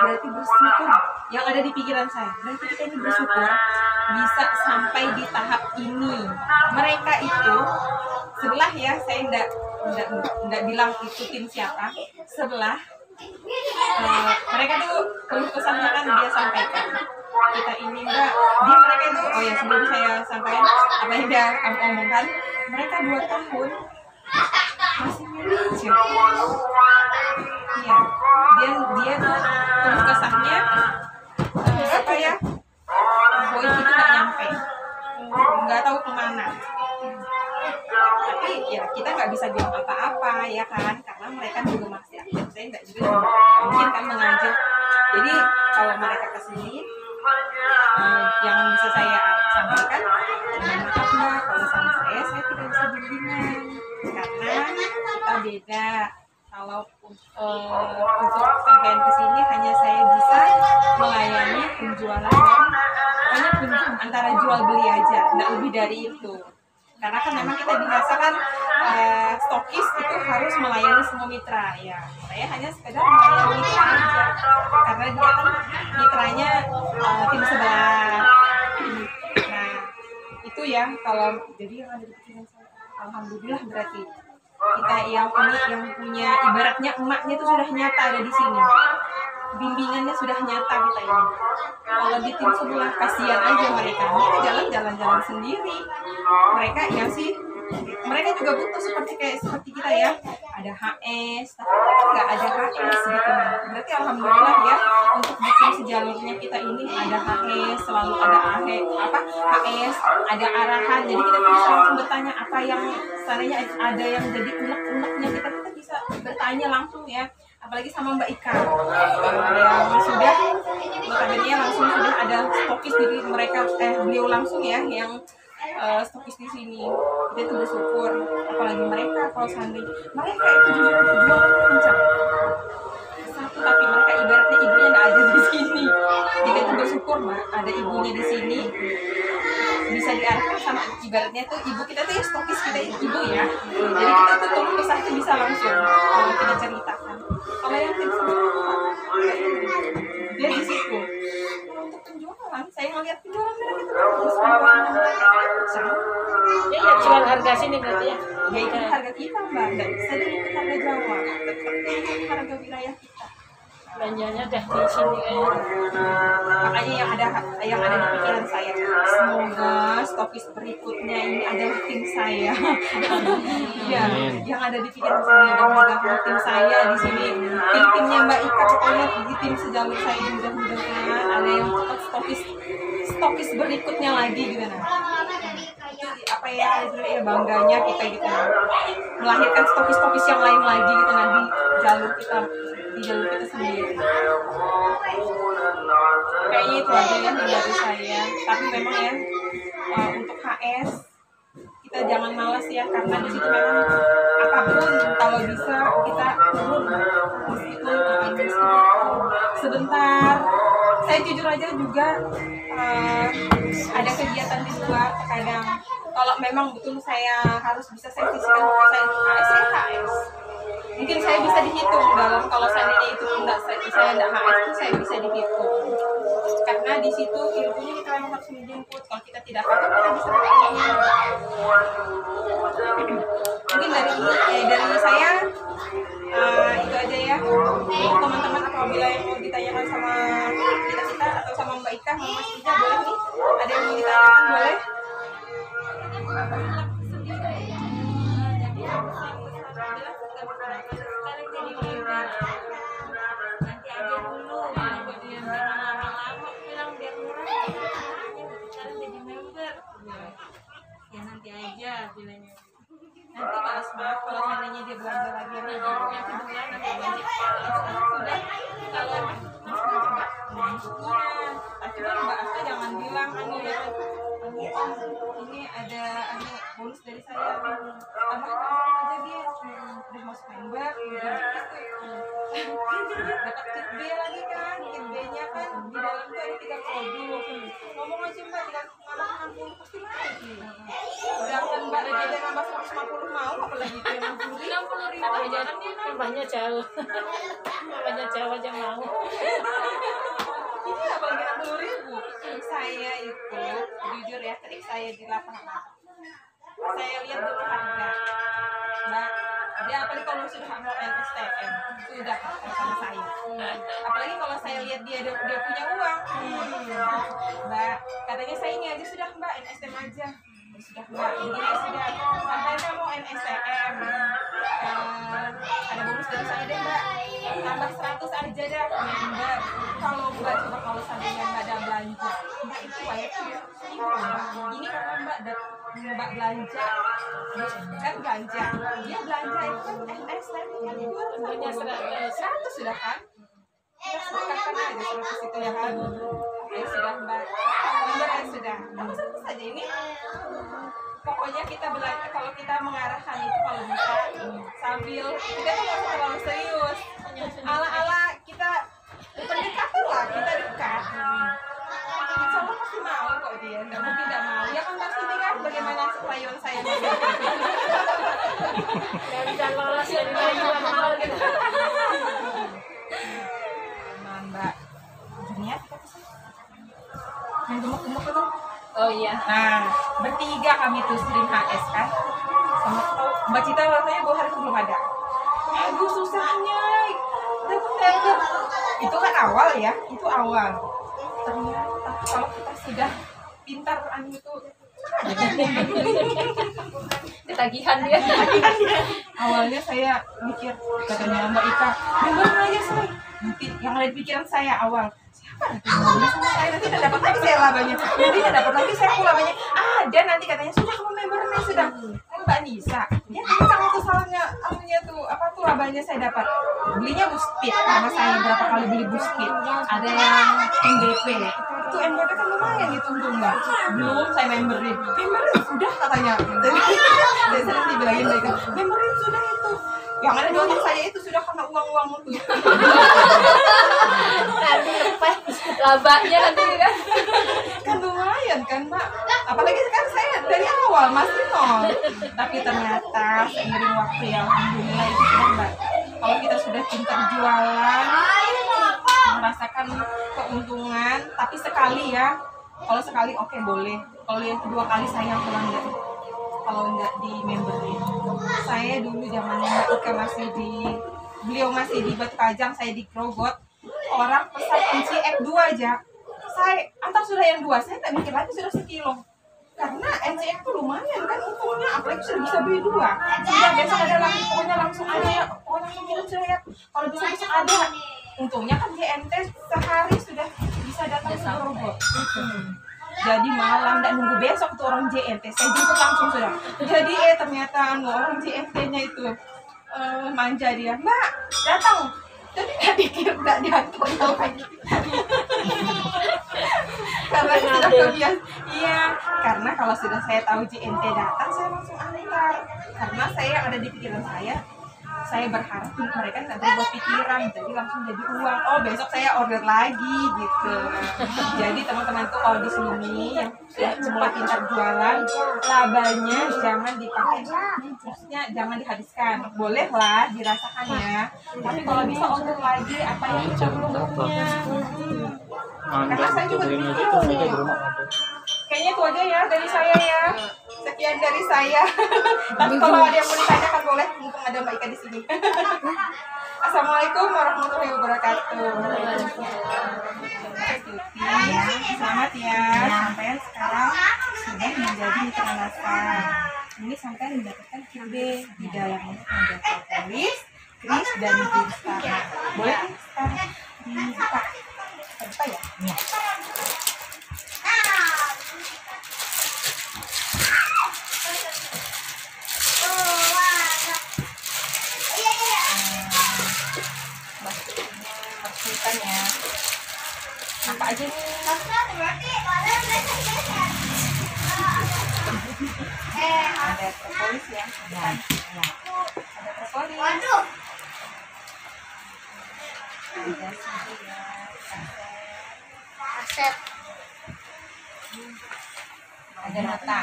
B: Berarti bersyukur yang ada di pikiran saya. Berarti kita ini bersyukur bisa sampai di tahap ini. Mereka itu sebelah ya, saya enggak bilang itu tim siapa, sebelah mereka tuh keluh kesahnya kan dia sampaikan, kita ini enggak, dia mereka itu, oh ya sebelum saya sampaikan apa yang dia omongkan, mereka 2 tahun masih mirip. Iya, dia keluh kesahnya apa ya, poin itu nggak nyampe, nggak tahu kemana. Tapi ya kita nggak bisa bilang apa-apa ya kan, karena mereka juga masih aktif, saya nggak juga mungkin kan mengajak. Jadi kalau mereka kesini, yang bisa saya sampaikan, maaf mbak, kalau sama saya tidak bisa bimbingan karena kita beda. Kalau untuk sampai ke sini hanya saya bisa melayani penjualan dan hanya antara jual beli aja, nggak lebih dari itu. Karena kan memang kita dirasakan stokis itu harus melayani semua mitra ya. Saya hanya sekedar melayani mitra aja, karena dia kan mitranya tim sebelah. Nah itu ya, kalau jadi yang ada di pikiran saya, alhamdulillah berarti kita yang punya ibaratnya emaknya itu sudah nyata ada di sini, bimbingannya sudah nyata kita ini. Kalau di tim sebelah kasihan aja mereka jalan sendiri. Mereka ya sih, mereka juga butuh seperti kita ya, ada HS, tapi mereka nggak ada HS gitu. Berarti alhamdulillah ya, untuk bikin sejalurnya kita ini ada HS, selalu ada HS, ada arahan. Jadi kita bisa langsung bertanya apa yang seandainya ada yang jadi unek-uneknya, kita bisa bertanya langsung ya. Apalagi sama Mbak Ika yang sudah notabene langsung sudah ada stokis di mereka, beliau langsung ya yang stokis di sini. Kita itu bersyukur, apalagi mereka kalau seandainya mereka itu jujur aja jualannya kencang satu, tapi mereka ibaratnya ibunya nggak ada di sini. Kita itu bersyukur mbak ada ibunya di sini, bisa diarahkan sama ibaratnya tuh ibu kita tuh ya stokis kita ibu ya. Jadi kita tuh kalau kesah itu bisa langsung kita ceritakan. Kalau yang tim dia di situ. Untuk penjualan, saya ngeliat penjualan mereka itu bagus,
E: Ya jual harga sini berarti ya.
B: Ya itu harga kita mbak, nggak bisa dengan harga Jawa, tetapnya itu harga wilayah kita.
E: Belanjanya dah di sini
B: Makanya yang ada di pikiran saya, semoga stokis berikutnya ini adalah tim saya. Ya, yang ada di pikiran saya adalah tim saya di sini, timnya Mbak Ika, pokoknya di tim sejalur saya mudah-mudahan ada yang cepat stokis berikutnya lagi gitu nah. Apa ya bangganya kita gitu nah, melahirkan stokis yang lain lagi gitu nah di jalur kita sendiri. Kayaknya itu aja ya dari saya. Tapi memang ya untuk HS kita jangan malas ya, karena di situ memang apapun kalau bisa kita turun meskipun sebentar. Saya jujur aja juga ada kegiatan di luar kadang. Kalau memang betul saya harus bisa saya sisihkan saya HS. Mungkin saya bisa dihitung dalam, kalau seandainya itu saya tidak HS itu saya bisa dihitung. Karena di situ ilmunya kita memang harus menjemput. Kalau kita tidak hafal kita bisa bertanya. Mungkin dari saya itu aja ya. Teman-teman apabila yang mau ditanyakan sama kita atau sama Mbak Ika, sama Mas Ika, boleh nih. Ada yang mau ditanyakan boleh.
C: Nanti aja dulu, jangan lama-lama bilang biar murah. Sekarang jadi member. Ya nanti aja bilangnya.
B: Nanti Kak Asma, kalau seandainya dia belanja lagi yang kedua nanti belanja. Sudah kalau tapi Mbak Asma jangan bilang ini ada bonus dari saya, tambah aja dia udah masuk member, dapat kit B lagi kan, kit B-nya kan di dalam tuh ada 3 produk, ngomong aja Mbak 360 pasti lagi, sedangkan Mbak Raja dia nambah 150 mau apalagi itu 60.000
E: aja nambahnya jauh. Nambahnya jauh aja mau.
B: Ini apalagi 60.000. Saya itu jujur ya, ketika saya di lapangan, saya lihat dulu harga. Mbak, dia apalagi kalau sudah mau STM sudah sama saya. Apalagi kalau saya lihat dia punya uang. Mbak, katanya saya ini aja sudah Mbak, NSTM aja. Sudah Mbak, begini sudah. Sampai saya mau NSTM. Ada bonus dari saya deh Mbak. Tambah 100 aja dah member. Kalau Mbak coba kalau seandainya Mbak ada belanja, Mbak itu kayak ini karena Mbak belanja kan belanja, dia belanja itu kan NSTM kan punya 100 sudah kan, kita sedekahkan aja 100 itu ya kan. Sudah Mbak, member sudah apa saja ini. Pokoknya kita belanja, kalau kita mengarahkan itu kalau bisa sambil kita tuh nggak terlalu serius, ala-ala kita pendekatan lah, kita dekat. Insya Allah pasti mau kok dia, nggak mungkin nggak mau. Ya kan pasti kan bagaimana rayuan saya.
E: Nggak bisa lolos dari rayuan mal gitu.
B: Mbak, gini ya kita pesan yang gemuk-gemuk itu.
D: Oh iya.
B: Nah, bertiga kami tuh sering HS kan. Sama Mbak Cita rasanya 2 hari itu belum ada. Aduh susahnya. Itu kan awal ya, itu awal. Ternyata kalau kita sudah pintar itu
D: Ketagihan dia.
B: awalnya saya mikir, katanya Mbak Ika, member aja sih. Nanti yang ada di pikiran saya awal, siapa nanti mau beli sama saya, nanti tidak dapat lagi saya labanya, nanti tidak dapat lagi saya labanya. Ada nanti katanya sudah kamu membernya sudah. Mbak Nisa, ya tentang itu salahnya, anunya tuh apa tuh labanya saya dapat. Belinya Buspit, karena saya berapa kali beli Buspit. Ada yang MBP, itu MBP kan lumayan gitu untungnya. Belum saya memberin sudah katanya. Saya sering dibilangin mereka, memberin sudah itu. Yang ada di otak saya itu sudah karena uang-uang itu.
D: Nanti lepas labanya nanti kan.
B: Kan lumayan kan Mbak, apalagi sekarang saya dari awal masih nol. Tapi ternyata seiring waktu ya alhamdulillah itu sudah Mbak, kalau kita sudah pintar jualan, merasakan keuntungan. Tapi sekali ya, kalau sekali oke boleh, kalau yang kedua kali sayang kalau enggak di memberin. Saya dulu zamannya Mbak Ika beliau masih di Batu Kajang, saya di Grogot, orang pesan NCF 2 aja, saya antar sudah yang 2, saya tak mikir lagi sudah sekilo. Karena NCF itu lumayan kan untungnya, apalagi sudah bisa beli 2. Sudah besok ada lagi, pokoknya langsung ada ya, pokoknya langsung saya lihat. Kalau besok ada, untungnya kan JNT sehari sudah bisa datang ke Grogot. Jadi malam tidak nunggu besok tuh orang JNT, saya jemput langsung sudah. Jadi ternyata orang JNT-nya itu manja dia, Mbak datang. Jadi nggak pikir nggak datang lagi. Karena sudah kebiasaan. Iya, karena kalau sudah saya tahu JNT datang, saya langsung antar. Karena saya yang ada di pikiran saya berharap mereka nggak berubah pikiran, jadi langsung jadi uang. Oh besok saya order lagi gitu. Jadi teman-teman tuh kalau di sini yang sudah cepat pintar jualan, labanya jangan dipakai, maksudnya jangan dihabiskan. Boleh lah dirasakan ya. Tapi kalau bisa order lagi apa yang kita belum punya. Karena saya juga bingung. Kayaknya itu aja ya dari saya ya. Sekian dari saya. Tapi kalau ada yang mau ditanyakan boleh, mumpung ada Mbak Ika di sini. Assalamualaikum warahmatullahi wabarakatuh. Selamat ya. Sampai sekarang sudah menjadi mitra nasa. Ini sampai mendapatkan QB di dalam mendaftar polis, Kris dan Krista. Boleh sekarang dibuka. Terbuka ya? Ya. Apa aja nih? Ada propolis ya. Ada propolis. Ada CD ya. Kaset. Ada nota.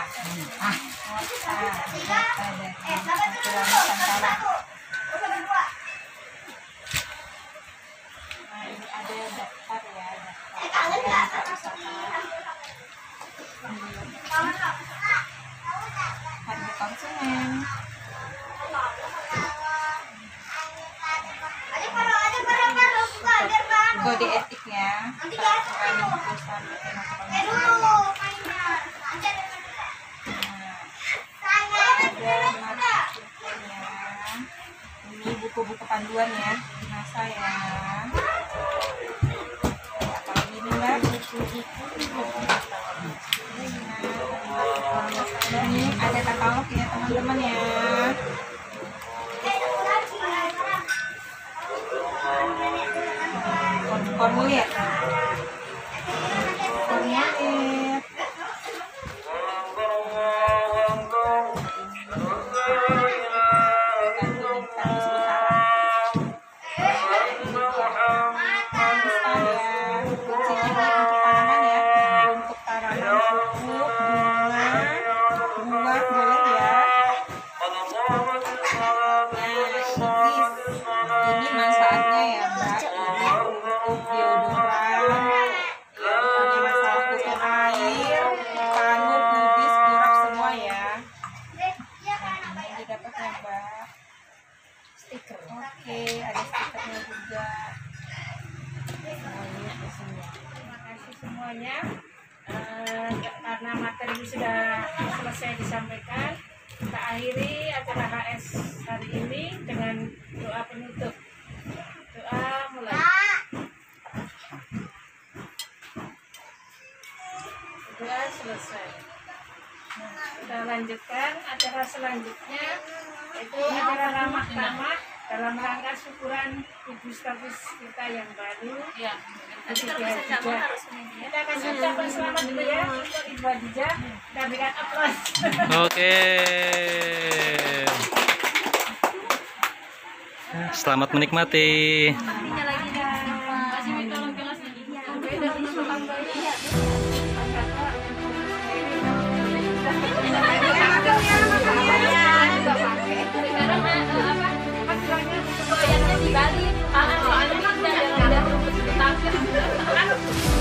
B: Ada daftar ya, daftar. Harga konsumen. Kode etiknya. Ini buku-buku panduan ya, NASA ya. Kalau ini lah, ini ada katalog ya teman-teman ya. Formulir. Ini manfaatnya ya Mbak, ini untuk deodoran, ini masalah kutu air, panu, kubis, kurap semua ya. Nah, ini dapatnya Mbak, stiker. Oke, ada stikernya juga.
E: Terima kasih semuanya. Karena materi sudah selesai disampaikan, kita akhiri acara HS hari ini dengan doa penutup. Doa mulai. Doa selesai. Nah, kita lanjutkan acara selanjutnya, yaitu acara ramah tamah dalam rangka syukuran Ibu Stafis kita yang baru.
D: Ya.
E: Ibu Khadijah. Kita akan ucapkan selamat dulu ya untuk Ibu Khadijah. Kita berikan aplaus.
A: Oke. Selamat menikmati.
D: Goyangnya di Bali, soalnya kan udah rumput terakhir. Kan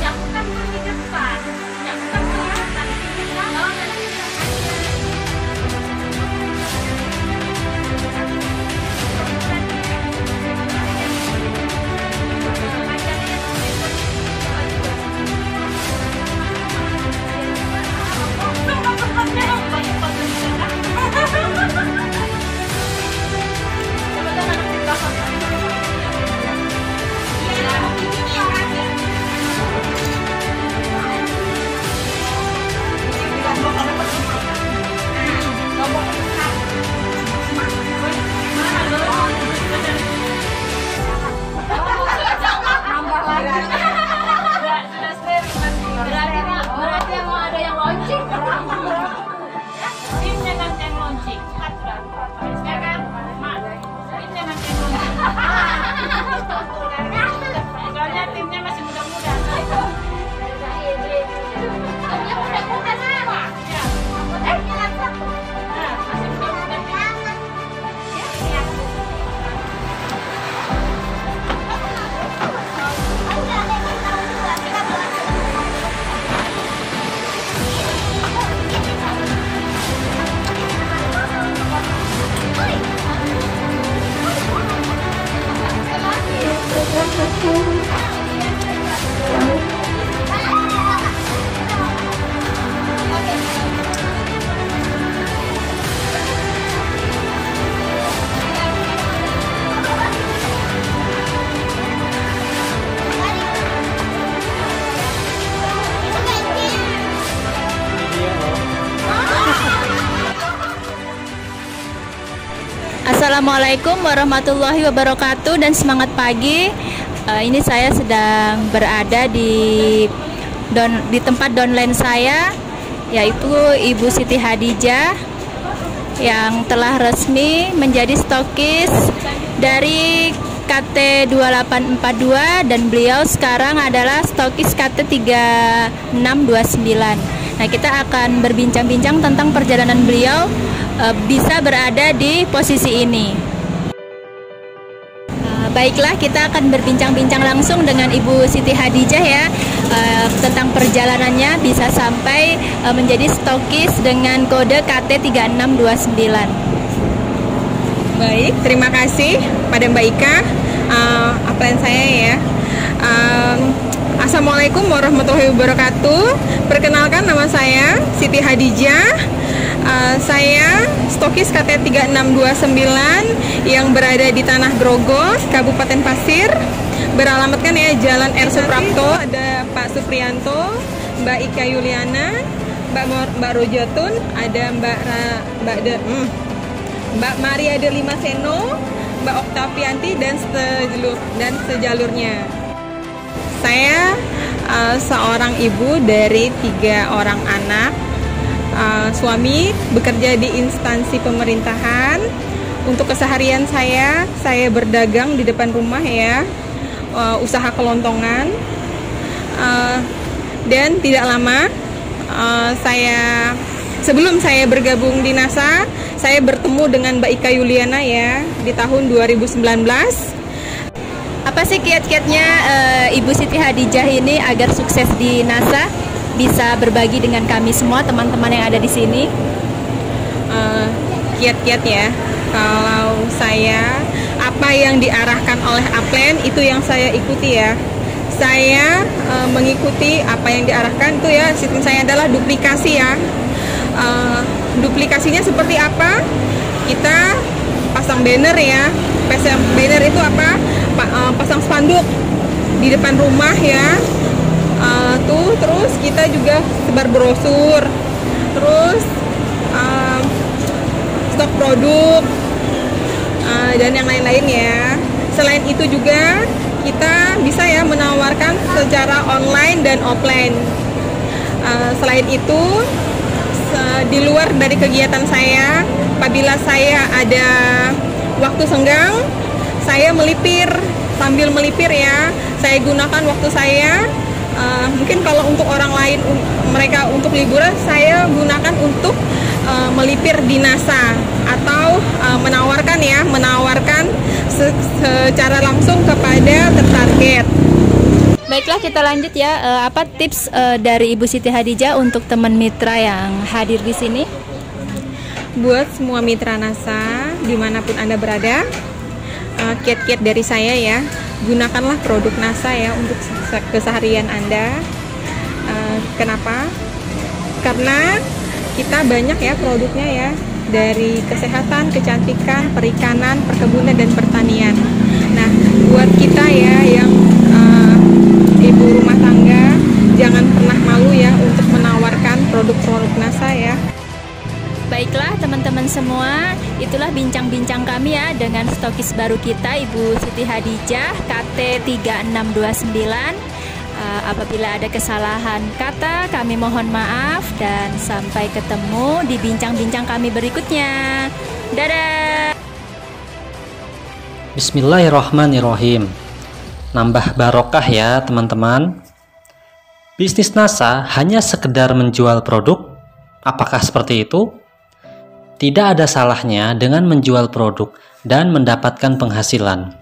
D: yang kan di depan, yang kan kelihatan. Berarti mau ada yang launching.
E: Timnya nanti yang launching. Ya kan? Mak, timnya nanti yang launching. Soalnya timnya masih muda-muda.
D: Assalamualaikum warahmatullahi wabarakatuh dan semangat pagi. Ini saya sedang berada di tempat downline saya, yaitu Ibu Siti Hadijah yang telah resmi menjadi stokis dari KT 2842 dan beliau sekarang adalah stokis KT 3629. Nah, kita akan berbincang-bincang tentang perjalanan beliau bisa berada di posisi ini. Baiklah, kita akan berbincang-bincang langsung dengan Ibu Siti Hadijah ya, tentang perjalanannya bisa sampai menjadi stokis dengan kode KT3629.
B: Baik, terima kasih pada Mbak Ika. Upline saya ya. Assalamualaikum warahmatullahi wabarakatuh. Perkenalkan, nama saya Siti Hadijah. Saya stokis KT3629 yang berada di Tanah Grogol, Kabupaten Pasir. Beralamatkan ya Jalan R. Suprapto. Ada Pak Suprianto, Mbak Ika Yuliana, Mbak Rojatun, ada Mbak Maria Delima Seno, Mbak Oktavianti dan sejalurnya. Saya seorang ibu dari 3 orang anak. Suami bekerja di instansi pemerintahan. Untuk keseharian saya berdagang di depan rumah ya, usaha kelontongan. Dan tidak lama sebelum saya bergabung di NASA, saya bertemu dengan Mbak Ika Yuliana ya di tahun 2019.
D: Apa sih kiat-kiatnya Ibu Siti Hadijah ini agar sukses di NASA? Bisa berbagi dengan kami semua teman-teman yang ada di sini.
B: Kiat-kiat ya. Kalau saya, apa yang diarahkan oleh upline itu yang saya ikuti ya. Saya mengikuti apa yang diarahkan itu ya. Sistem saya adalah duplikasi ya. Duplikasinya seperti apa? Kita pasang banner ya. Pasang banner itu apa? Pasang spanduk di depan rumah ya. Terus kita juga sebar brosur, terus stok produk dan yang lain-lain ya. Selain itu juga kita bisa ya menawarkan secara online dan offline. Selain itu di luar dari kegiatan saya, apabila saya ada waktu senggang, saya melipir. Sambil melipir ya, saya gunakan waktu saya. Mungkin kalau untuk orang lain, mereka untuk liburan, saya gunakan untuk melipir di NASA atau menawarkan secara langsung kepada tertarget.
D: Baiklah, kita lanjut ya. Apa tips dari Ibu Siti Hadijah untuk teman mitra yang hadir di sini?
B: Buat semua mitra NASA dimanapun Anda berada, kiat-kiat dari saya ya, gunakanlah produk NASA ya untuk keseharian Anda. Kenapa? Karena kita banyak ya produknya ya, dari kesehatan, kecantikan, perikanan, perkebunan dan pertanian. Nah, buat kita ya yang ibu rumah tangga, jangan pernah malu ya untuk menawarkan produk-produk NASA ya.
D: Baiklah teman-teman semua, itulah bincang-bincang kami ya dengan stokis baru kita Ibu Siti Hadijah KT3629. Apabila ada kesalahan kata, kami mohon maaf dan sampai ketemu di bincang-bincang kami berikutnya. Dadah.
A: Bismillahirrahmanirrahim. Nambah barokah ya teman-teman. Bisnis NASA hanya sekedar menjual produk. Apakah seperti itu? Tidak ada salahnya dengan menjual produk dan mendapatkan penghasilan.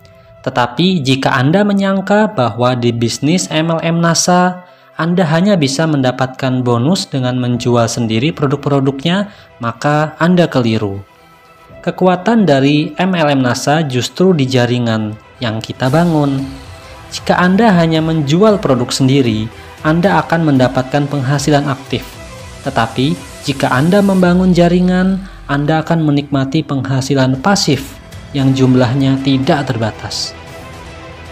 A: Tetapi jika Anda menyangka bahwa di bisnis MLM NASA, Anda hanya bisa mendapatkan bonus dengan menjual sendiri produk-produknya, maka Anda keliru. Kekuatan dari MLM NASA justru di jaringan yang kita bangun. Jika Anda hanya menjual produk sendiri, Anda akan mendapatkan penghasilan aktif. Tetapi jika Anda membangun jaringan, Anda akan menikmati penghasilan pasif yang jumlahnya tidak terbatas.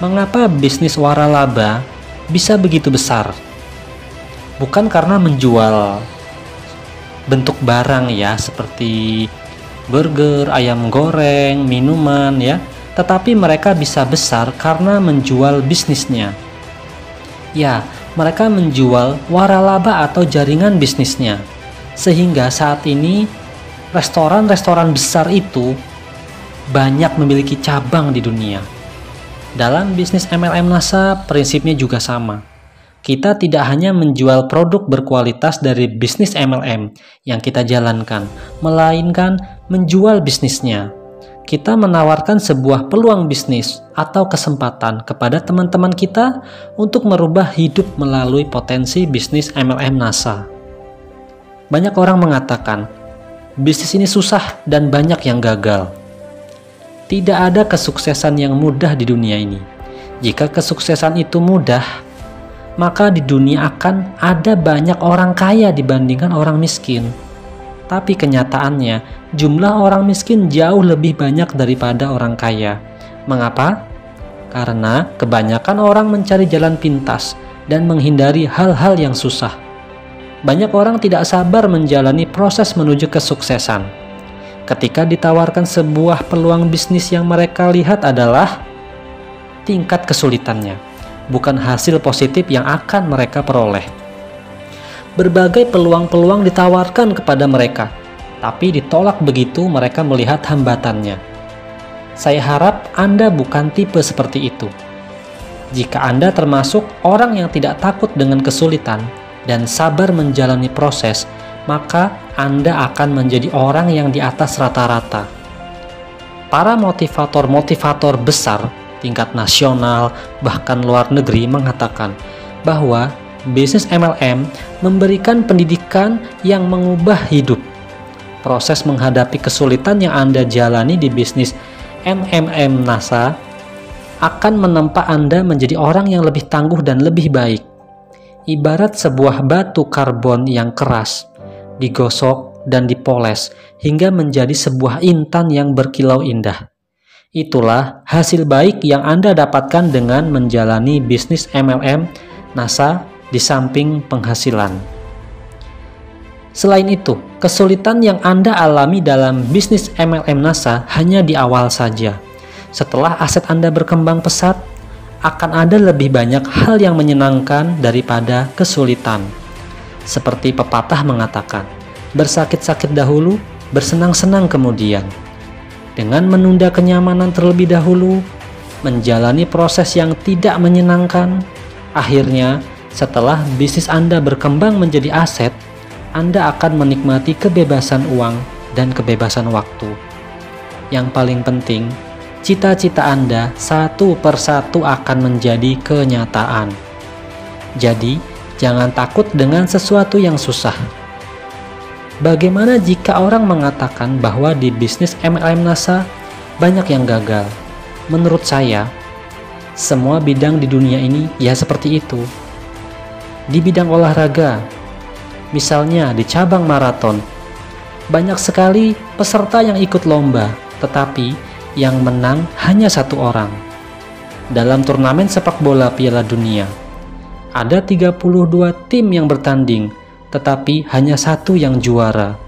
A: Mengapa bisnis waralaba bisa begitu besar? Bukan karena menjual bentuk barang ya, seperti burger, ayam goreng, minuman ya, tetapi mereka bisa besar karena menjual bisnisnya. Ya, mereka menjual waralaba atau jaringan bisnisnya. Sehingga saat ini restoran-restoran besar itu banyak memiliki cabang di dunia. Dalam bisnis MLM NASA, prinsipnya juga sama. Kita tidak hanya menjual produk berkualitas dari bisnis MLM yang kita jalankan, melainkan menjual bisnisnya. kita menawarkan sebuah peluang bisnis atau kesempatan kepada teman-teman kita untuk merubah hidup melalui potensi bisnis MLM NASA. Banyak orang mengatakan, bisnis ini susah dan banyak yang gagal. Tidak ada kesuksesan yang mudah di dunia ini. Jika kesuksesan itu mudah, maka di dunia akan ada banyak orang kaya dibandingkan orang miskin. Tapi kenyataannya, jumlah orang miskin jauh lebih banyak daripada orang kaya. Mengapa? Karena kebanyakan orang mencari jalan pintas dan menghindari hal-hal yang susah. Banyak orang tidak sabar menjalani proses menuju kesuksesan. Ketika ditawarkan sebuah peluang bisnis yang mereka lihat adalah tingkat kesulitannya, bukan hasil positif yang akan mereka peroleh. Berbagai peluang-peluang ditawarkan kepada mereka, tapi ditolak begitu mereka melihat hambatannya. Saya harap Anda bukan tipe seperti itu. Jika Anda termasuk orang yang tidak takut dengan kesulitan dan sabar menjalani proses, maka Anda akan menjadi orang yang di atas rata-rata. Para motivator-motivator besar tingkat nasional bahkan luar negeri mengatakan bahwa bisnis MLM memberikan pendidikan yang mengubah hidup. Proses menghadapi kesulitan yang Anda jalani di bisnis MLM NASA akan menempa Anda menjadi orang yang lebih tangguh dan lebih baik. Ibarat sebuah batu karbon yang keras, digosok dan dipoles hingga menjadi sebuah intan yang berkilau indah. Itulah hasil baik yang Anda dapatkan dengan menjalani bisnis MLM NASA di samping penghasilan. Selain itu, kesulitan yang Anda alami dalam bisnis MLM NASA hanya di awal saja. Setelah aset Anda berkembang pesat, akan ada lebih banyak hal yang menyenangkan daripada kesulitan. Seperti pepatah mengatakan, bersakit-sakit dahulu, bersenang-senang kemudian. Dengan menunda kenyamanan terlebih dahulu, menjalani proses yang tidak menyenangkan, akhirnya setelah bisnis Anda berkembang menjadi aset, Anda akan menikmati kebebasan uang dan kebebasan waktu. Yang paling penting, cita-cita Anda satu persatu akan menjadi kenyataan. Jadi, jangan takut dengan sesuatu yang susah. Bagaimana jika orang mengatakan bahwa di bisnis MLM NASA banyak yang gagal? Menurut saya, semua bidang di dunia ini ya seperti itu. Di bidang olahraga, misalnya di cabang maraton, banyak sekali peserta yang ikut lomba, tetapi yang menang hanya satu orang. Dalam turnamen sepak bola Piala Dunia, ada 32 tim yang bertanding, tetapi hanya satu yang juara.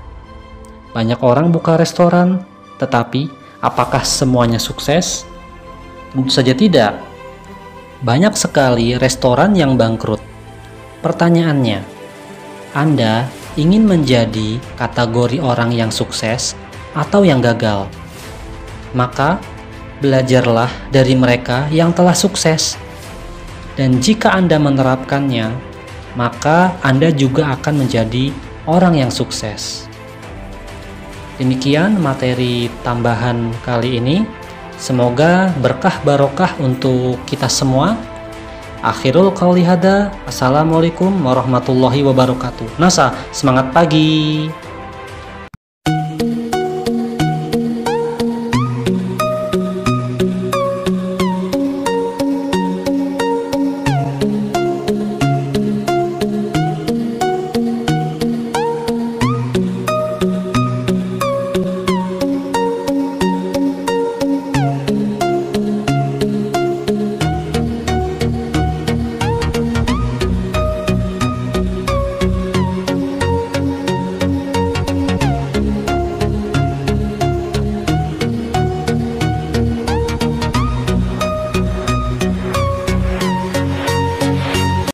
A: Banyak orang buka restoran, tetapi apakah semuanya sukses? Tentu saja tidak. Banyak sekali restoran yang bangkrut. Pertanyaannya, Anda ingin menjadi kategori orang yang sukses atau yang gagal? Maka, belajarlah dari mereka yang telah sukses. Dan jika Anda menerapkannya, maka Anda juga akan menjadi orang yang sukses. Demikian materi tambahan kali ini. Semoga berkah barokah untuk kita semua. Akhirul qauli hada. Assalamualaikum warahmatullahi wabarakatuh. NASA, semangat pagi.